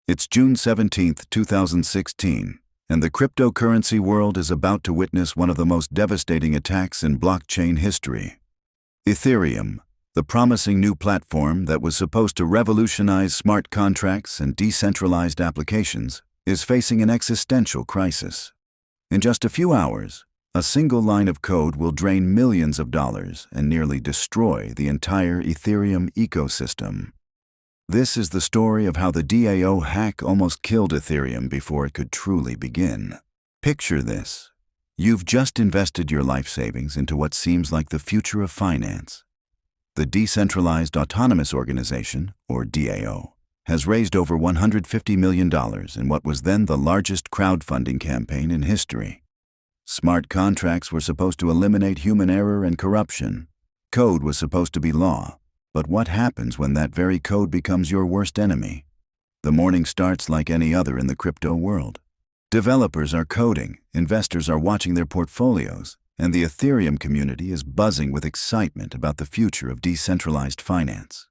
It's June 17, 2016, and the cryptocurrency world is about to witness one of the most devastating attacks in blockchain history. Ethereum, the promising new platform that was supposed to revolutionize smart contracts and decentralized applications, is facing an existential crisis. In just a few hours, a single line of code will drain millions of dollars and nearly destroy the entire Ethereum ecosystem. This is the story of how the DAO hack almost killed Ethereum before it could truly begin. Picture this. You've just invested your life savings into what seems like the future of finance. The Decentralized Autonomous Organization, or DAO, has raised over $150 million in what was then the largest crowdfunding campaign in history. Smart contracts were supposed to eliminate human error and corruption. Code was supposed to be law. But what happens when that very code becomes your worst enemy? The morning starts like any other in the crypto world. Developers are coding, investors are watching their portfolios, and the Ethereum community is buzzing with excitement about the future of decentralized finance.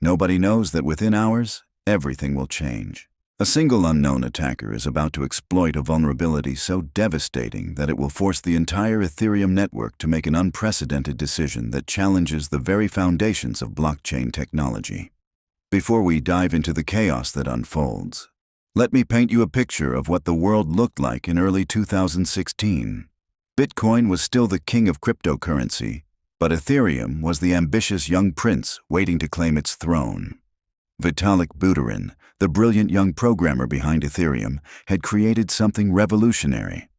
Nobody knows that within hours, everything will change. A single unknown attacker is about to exploit a vulnerability so devastating that it will force the entire Ethereum network to make an unprecedented decision that challenges the very foundations of blockchain technology. Before we dive into the chaos that unfolds, let me paint you a picture of what the world looked like in early 2016. Bitcoin was still the king of cryptocurrency, but Ethereum was the ambitious young prince waiting to claim its throne. Vitalik Buterin, the brilliant young programmer behind Ethereum, had created something revolutionary.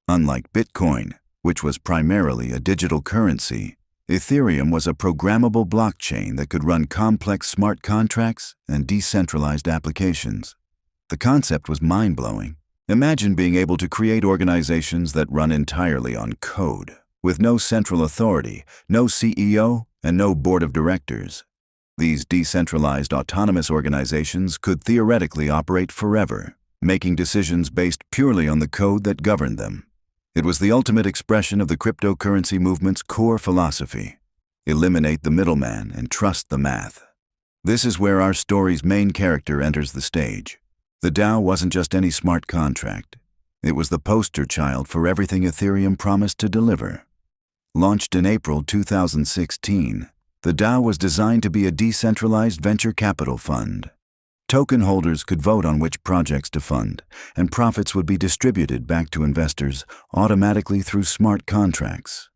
Unlike Bitcoin, which was primarily a digital currency, Ethereum was a programmable blockchain that could run complex smart contracts and decentralized applications. The concept was mind-blowing. Imagine being able to create organizations that run entirely on code, with no central authority, no CEO, and no board of directors. These decentralized autonomous organizations could theoretically operate forever, making decisions based purely on the code that governed them. It was the ultimate expression of the cryptocurrency movement's core philosophy: eliminate the middleman and trust the math. This is where our story's main character enters the stage. The DAO wasn't just any smart contract. It was the poster child for everything Ethereum promised to deliver. Launched in April 2016, the DAO was designed to be a decentralized venture capital fund. Token holders could vote on which projects to fund, and profits would be distributed back to investors automatically through smart contracts.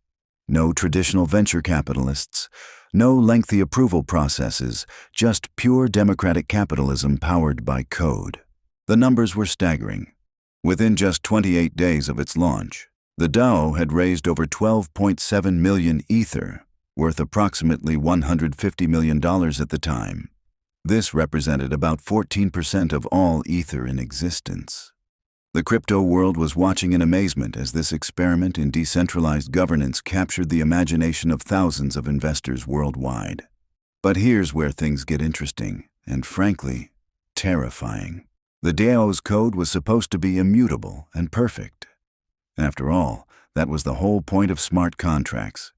No traditional venture capitalists, no lengthy approval processes, just pure democratic capitalism powered by code. The numbers were staggering. Within just 28 days of its launch, the DAO had raised over 12.7 million Ether, worth approximately $150 million at the time. This represented about 14% of all Ether in existence. The crypto world was watching in amazement as this experiment in decentralized governance captured the imagination of thousands of investors worldwide. But here's where things get interesting, and frankly, terrifying. The DAO's code was supposed to be immutable and perfect. After all, that was the whole point of smart contracts.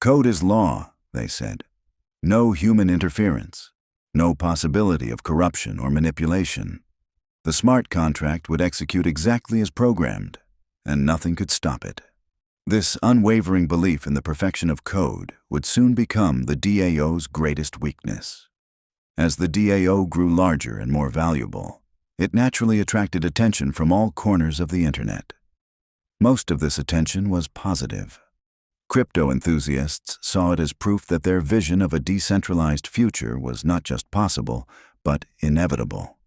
Code is law, they said. No human interference. No possibility of corruption or manipulation. The smart contract would execute exactly as programmed, and nothing could stop it. This unwavering belief in the perfection of code would soon become the DAO's greatest weakness. As the DAO grew larger and more valuable, it naturally attracted attention from all corners of the internet. Most of this attention was positive. Crypto enthusiasts saw it as proof that their vision of a decentralized future was not just possible, but inevitable.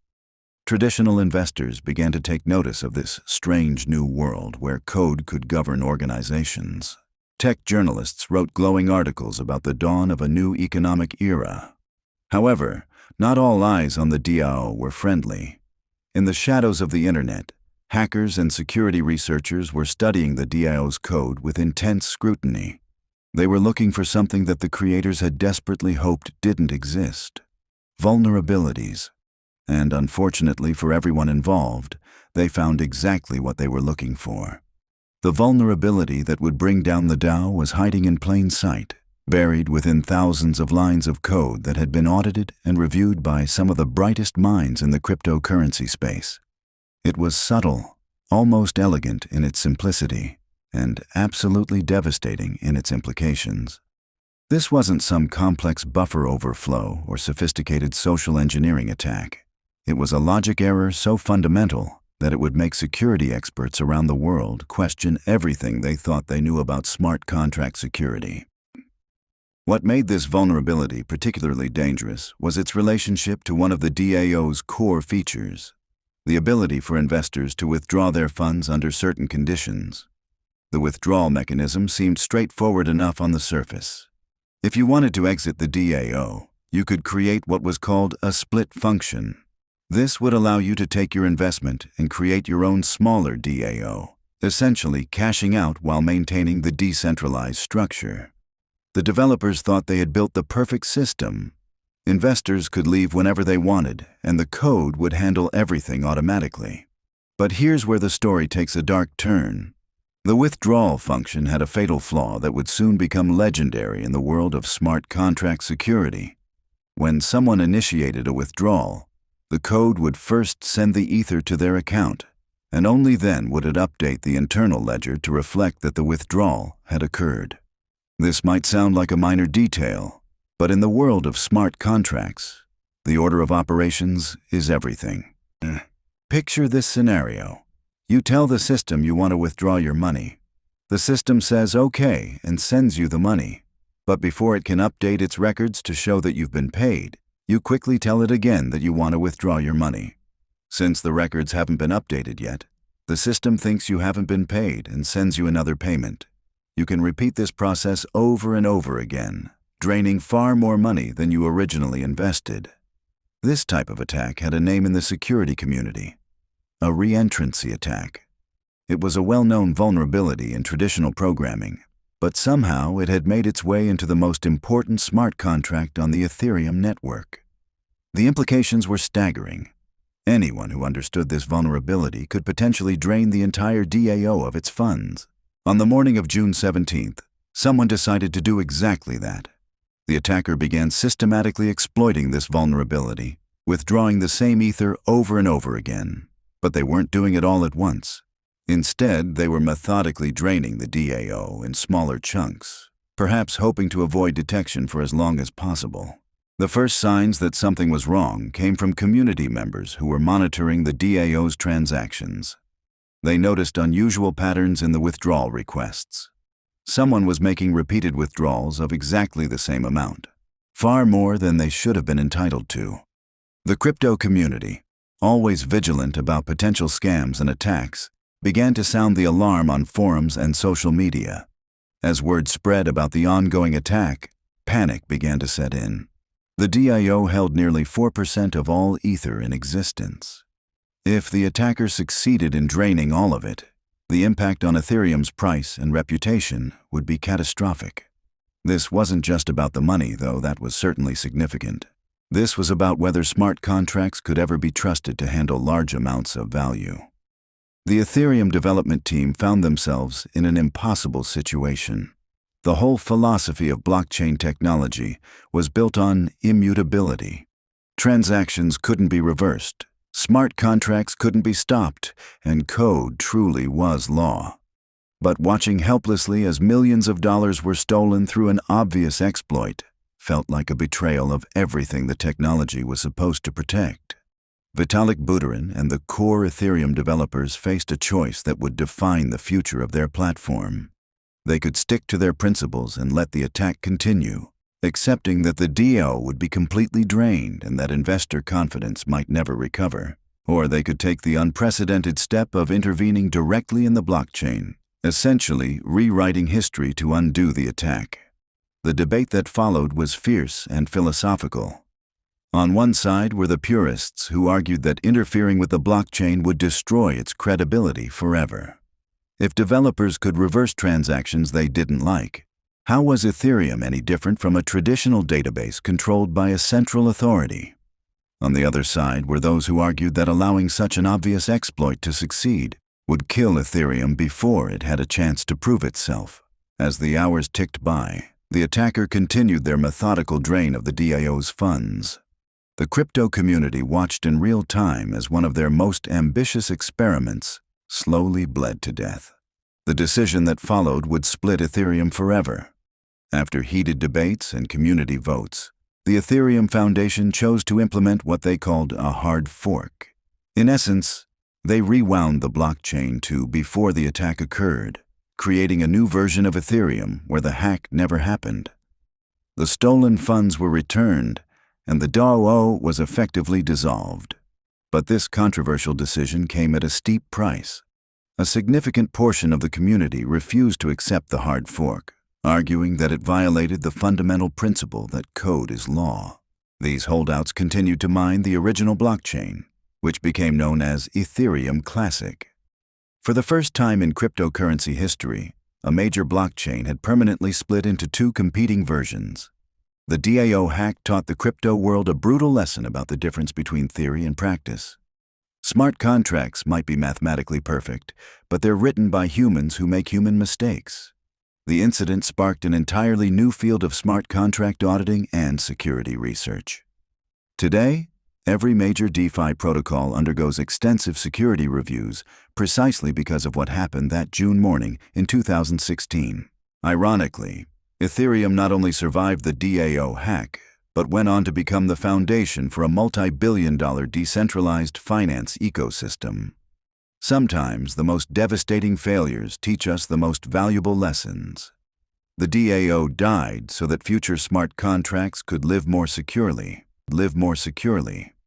Traditional investors began to take notice of this strange new world where code could govern organizations. Tech journalists wrote glowing articles about the dawn of a new economic era. However, not all eyes on the DAO were friendly. In the shadows of the internet, hackers and security researchers were studying the DAO's code with intense scrutiny. They were looking for something that the creators had desperately hoped didn't exist: vulnerabilities. And unfortunately for everyone involved, they found exactly what they were looking for. The vulnerability that would bring down the DAO was hiding in plain sight. buried within thousands of lines of code that had been audited and reviewed by some of the brightest minds in the cryptocurrency space. It was subtle, almost elegant in its simplicity, and absolutely devastating in its implications. This wasn't some complex buffer overflow or sophisticated social engineering attack. It was a logic error so fundamental that it would make security experts around the world question everything they thought they knew about smart contract security. What made this vulnerability particularly dangerous was its relationship to one of the DAO's core features, the ability for investors to withdraw their funds under certain conditions. The withdrawal mechanism seemed straightforward enough on the surface. If you wanted to exit the DAO, you could create what was called a split function. This would allow you to take your investment and create your own smaller DAO, essentially cashing out while maintaining the decentralized structure. The developers thought they had built the perfect system. Investors could leave whenever they wanted, and the code would handle everything automatically. But here's where the story takes a dark turn. The withdrawal function had a fatal flaw that would soon become legendary in the world of smart contract security. When someone initiated a withdrawal, the code would first send the Ether to their account, and only then would it update the internal ledger to reflect that the withdrawal had occurred. This might sound like a minor detail, but in the world of smart contracts, the order of operations is everything. Picture this scenario. You tell the system you want to withdraw your money. The system says okay and sends you the money, but before it can update its records to show that you've been paid, you quickly tell it again that you want to withdraw your money. Since the records haven't been updated yet, the system thinks you haven't been paid and sends you another payment. You can repeat this process over and over again, draining far more money than you originally invested. This type of attack had a name in the security community: a reentrancy attack. It was a well-known vulnerability in traditional programming, but somehow it had made its way into the most important smart contract on the Ethereum network. The implications were staggering. Anyone who understood this vulnerability could potentially drain the entire DAO of its funds. On the morning of June 17th, someone decided to do exactly that. The attacker began systematically exploiting this vulnerability, withdrawing the same Ether over and over again. But they weren't doing it all at once. Instead, they were methodically draining the DAO in smaller chunks, perhaps hoping to avoid detection for as long as possible. The first signs that something was wrong came from community members who were monitoring the DAO's transactions. They noticed unusual patterns in the withdrawal requests. Someone was making repeated withdrawals of exactly the same amount, far more than they should have been entitled to. The crypto community, always vigilant about potential scams and attacks, began to sound the alarm on forums and social media. As word spread about the ongoing attack, panic began to set in. The DAO held nearly 4% of all Ether in existence. If the attacker succeeded in draining all of it, the impact on Ethereum's price and reputation would be catastrophic. This wasn't just about the money, though that was certainly significant. This was about whether smart contracts could ever be trusted to handle large amounts of value. The Ethereum development team found themselves in an impossible situation. The whole philosophy of blockchain technology was built on immutability. Transactions couldn't be reversed, smart contracts couldn't be stopped, and code truly was law. But watching helplessly as millions of dollars were stolen through an obvious exploit felt like a betrayal of everything the technology was supposed to protect. Vitalik Buterin and the core Ethereum developers faced a choice that would define the future of their platform. They could stick to their principles and let the attack continue, accepting that the DAO would be completely drained and that investor confidence might never recover. Or they could take the unprecedented step of intervening directly in the blockchain, essentially rewriting history to undo the attack. The debate that followed was fierce and philosophical. On one side were the purists who argued that interfering with the blockchain would destroy its credibility forever. If developers could reverse transactions they didn't like, how was Ethereum any different from a traditional database controlled by a central authority? On the other side were those who argued that allowing such an obvious exploit to succeed would kill Ethereum before it had a chance to prove itself. As the hours ticked by, The attacker continued their methodical drain of the DAO's funds. The crypto community watched in real time as one of their most ambitious experiments slowly bled to death. The decision that followed would split Ethereum forever. After heated debates and community votes, the Ethereum Foundation chose to implement what they called a hard fork. In essence, they rewound the blockchain to before the attack occurred, creating a new version of Ethereum where the hack never happened. The stolen funds were returned, and the DAO was effectively dissolved. But this controversial decision came at a steep price. A significant portion of the community refused to accept the hard fork, arguing that it violated the fundamental principle that code is law. These holdouts continued to mine the original blockchain, which became known as Ethereum Classic. For the first time in cryptocurrency history, a major blockchain had permanently split into two competing versions. The DAO hack taught the crypto world a brutal lesson about the difference between theory and practice. Smart contracts might be mathematically perfect, but they're written by humans who make human mistakes. The incident sparked an entirely new field of smart contract auditing and security research. Today, every major DeFi protocol undergoes extensive security reviews precisely because of what happened that June morning in 2016. Ironically, Ethereum not only survived the DAO hack, but went on to become the foundation for a multi-billion-dollar decentralized finance ecosystem. Sometimes the most devastating failures teach us the most valuable lessons. The DAO died so that future smart contracts could live more securely.